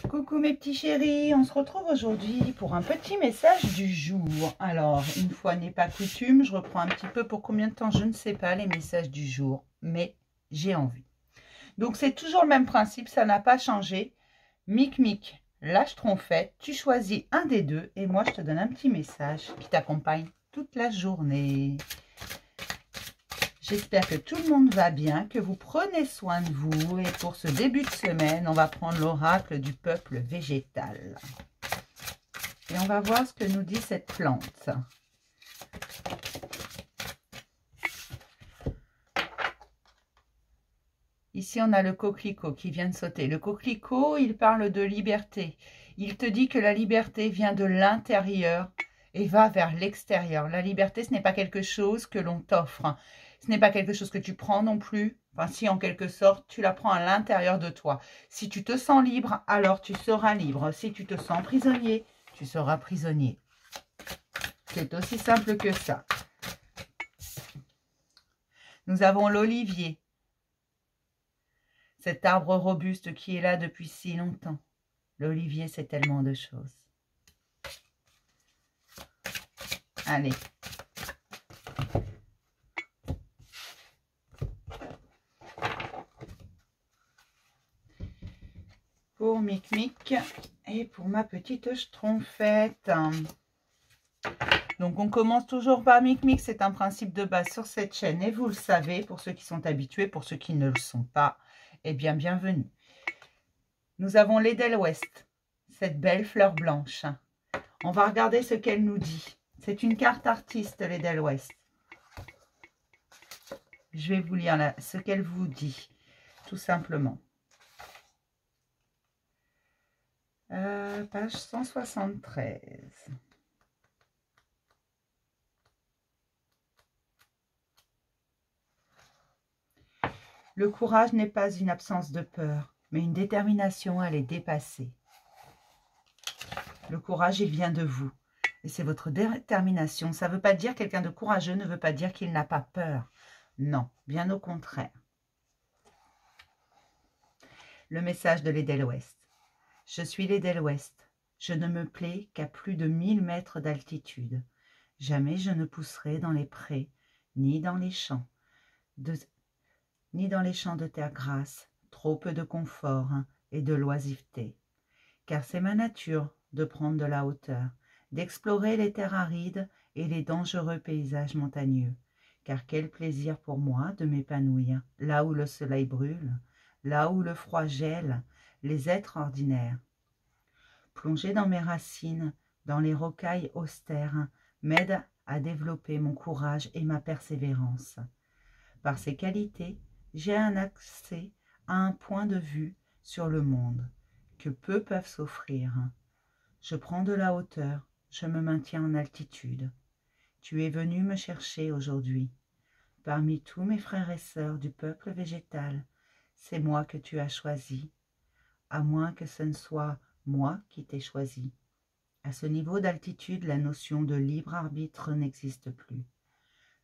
Coucou mes petits chéris, on se retrouve aujourd'hui pour un petit message du jour. Alors, une fois n'est pas coutume, je reprends un petit peu pour combien de temps, je ne sais pas, les messages du jour, mais j'ai envie. Donc c'est toujours le même principe, ça n'a pas changé. Mic, lâche trompette, tu choisis un des deux et moi je te donne un petit message qui t'accompagne toute la journée. J'espère que tout le monde va bien, que vous prenez soin de vous. Et pour ce début de semaine, on va prendre l'oracle du peuple végétal. Et on va voir ce que nous dit cette plante. Ici, on a le coquelicot qui vient de sauter. Le coquelicot, il parle de liberté. Il te dit que la liberté vient de l'intérieur et va vers l'extérieur. La liberté, ce n'est pas quelque chose que l'on t'offre. Ce n'est pas quelque chose que tu prends non plus. Enfin, si en quelque sorte, tu la prends à l'intérieur de toi. Si tu te sens libre, alors tu seras libre. Si tu te sens prisonnier, tu seras prisonnier. C'est aussi simple que ça. Nous avons l'olivier. Cet arbre robuste qui est là depuis si longtemps. L'olivier, c'est tellement de choses. Allez. Pour Mic et pour ma petite schtroumpfette. Donc, on commence toujours par Mic. C'est un principe de base sur cette chaîne. Et vous le savez, pour ceux qui sont habitués, pour ceux qui ne le sont pas, eh bien, bienvenue. Nous avons l'Edelweiss, cette belle fleur blanche. On va regarder ce qu'elle nous dit. C'est une carte artiste, l'Edelweiss. Je vais vous lire là, ce qu'elle vous dit, tout simplement. Page 173. Le courage n'est pas une absence de peur, mais une détermination à les dépasser. Le courage, il vient de vous. Et c'est votre détermination. Ça ne veut pas dire quelqu'un de courageux ne veut pas dire qu'il n'a pas peur. Non, bien au contraire. Le message de l'Edelweiss. Je suis l'Edelweiss. Je ne me plais qu'à plus de 1000 mètres d'altitude. Jamais je ne pousserai dans les prés, ni dans les champs de terre grasse, trop peu de confort et de l'oisiveté. Car c'est ma nature de prendre de la hauteur, d'explorer les terres arides et les dangereux paysages montagneux. Car quel plaisir pour moi de m'épanouir, là où le soleil brûle, là où le froid gèle les êtres ordinaires. Plonger dans mes racines, dans les rocailles austères, m'aide à développer mon courage et ma persévérance. Par ces qualités, j'ai un accès à un point de vue sur le monde que peu peuvent s'offrir. Je prends de la hauteur, je me maintiens en altitude. Tu es venu me chercher aujourd'hui. Parmi tous mes frères et sœurs du peuple végétal, c'est moi que tu as choisi, à moins que ce ne soit moi qui t'ai choisi. À ce niveau d'altitude, la notion de libre arbitre n'existe plus.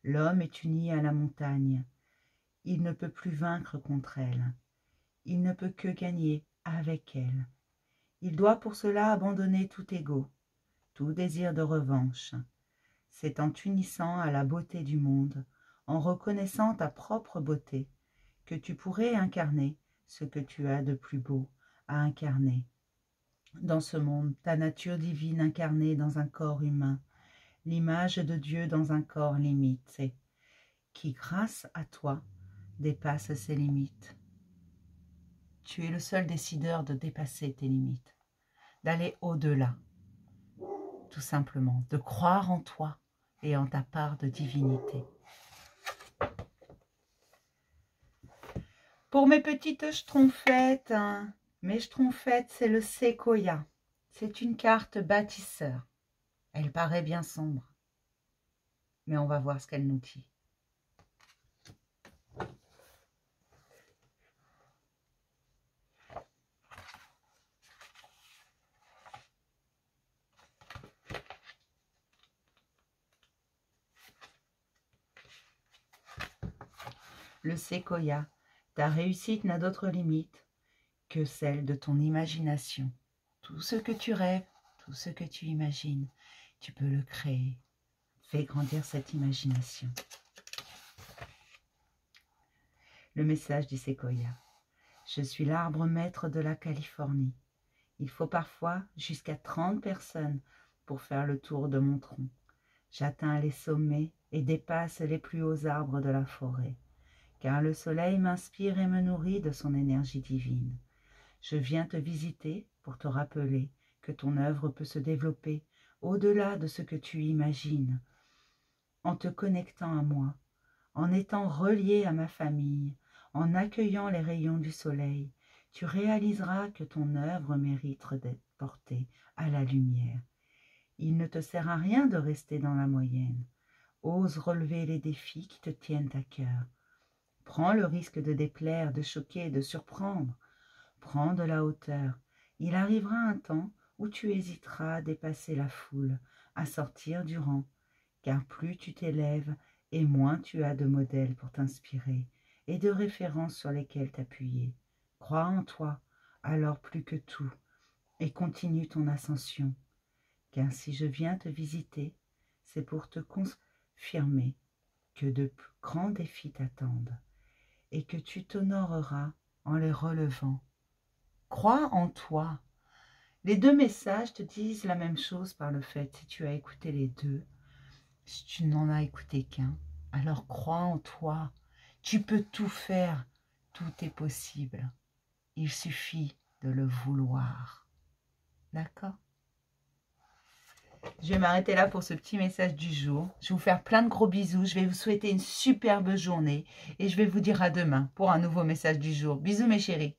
L'homme est uni à la montagne. Il ne peut plus vaincre contre elle. Il ne peut que gagner avec elle. Il doit pour cela abandonner tout ego, tout désir de revanche. C'est en t'unissant à la beauté du monde, en reconnaissant ta propre beauté, que tu pourrais incarner ce que tu as de plus beau à incarner. Dans ce monde, ta nature divine incarnée dans un corps humain, l'image de Dieu dans un corps limité, qui, grâce à toi, dépasse ses limites. Tu es le seul décideur de dépasser tes limites, d'aller au-delà, tout simplement, de croire en toi et en ta part de divinité. Pour mes petites schtroumpfettes, mes schtroumpfettes, c'est le séquoia. C'est une carte bâtisseur. Elle paraît bien sombre, mais on va voir ce qu'elle nous dit. Le séquoia, ta réussite n'a d'autre limite que celle de ton imagination. Tout ce que tu rêves, tout ce que tu imagines, tu peux le créer. Fais grandir cette imagination. Le message du séquoia. Je suis l'arbre maître de la Californie. Il faut parfois jusqu'à 30 personnes pour faire le tour de mon tronc. J'atteins les sommets et dépasse les plus hauts arbres de la forêt, car le soleil m'inspire et me nourrit de son énergie divine. Je viens te visiter pour te rappeler que ton œuvre peut se développer au-delà de ce que tu imagines. En te connectant à moi, en étant relié à ma famille, en accueillant les rayons du soleil, tu réaliseras que ton œuvre mérite d'être portée à la lumière. Il ne te sert à rien de rester dans la moyenne. Ose relever les défis qui te tiennent à cœur. Prends le risque de déplaire, de choquer, de surprendre. Prends de la hauteur. Il arrivera un temps où tu hésiteras à dépasser la foule, à sortir du rang, car plus tu t'élèves et moins tu as de modèles pour t'inspirer et de références sur lesquelles t'appuyer. Crois en toi, alors plus que tout, et continue ton ascension. Car si je viens te visiter, c'est pour te confirmer que de grands défis t'attendent et que tu t'honoreras en les relevant. Crois en toi. Les deux messages te disent la même chose par le fait, si tu as écouté les deux, si tu n'en as écouté qu'un, alors crois en toi. Tu peux tout faire, tout est possible. Il suffit de le vouloir. D'accord ? Je vais m'arrêter là pour ce petit message du jour. Je vais vous faire plein de gros bisous. Je vais vous souhaiter une superbe journée. Et je vais vous dire à demain pour un nouveau message du jour. Bisous mes chéris.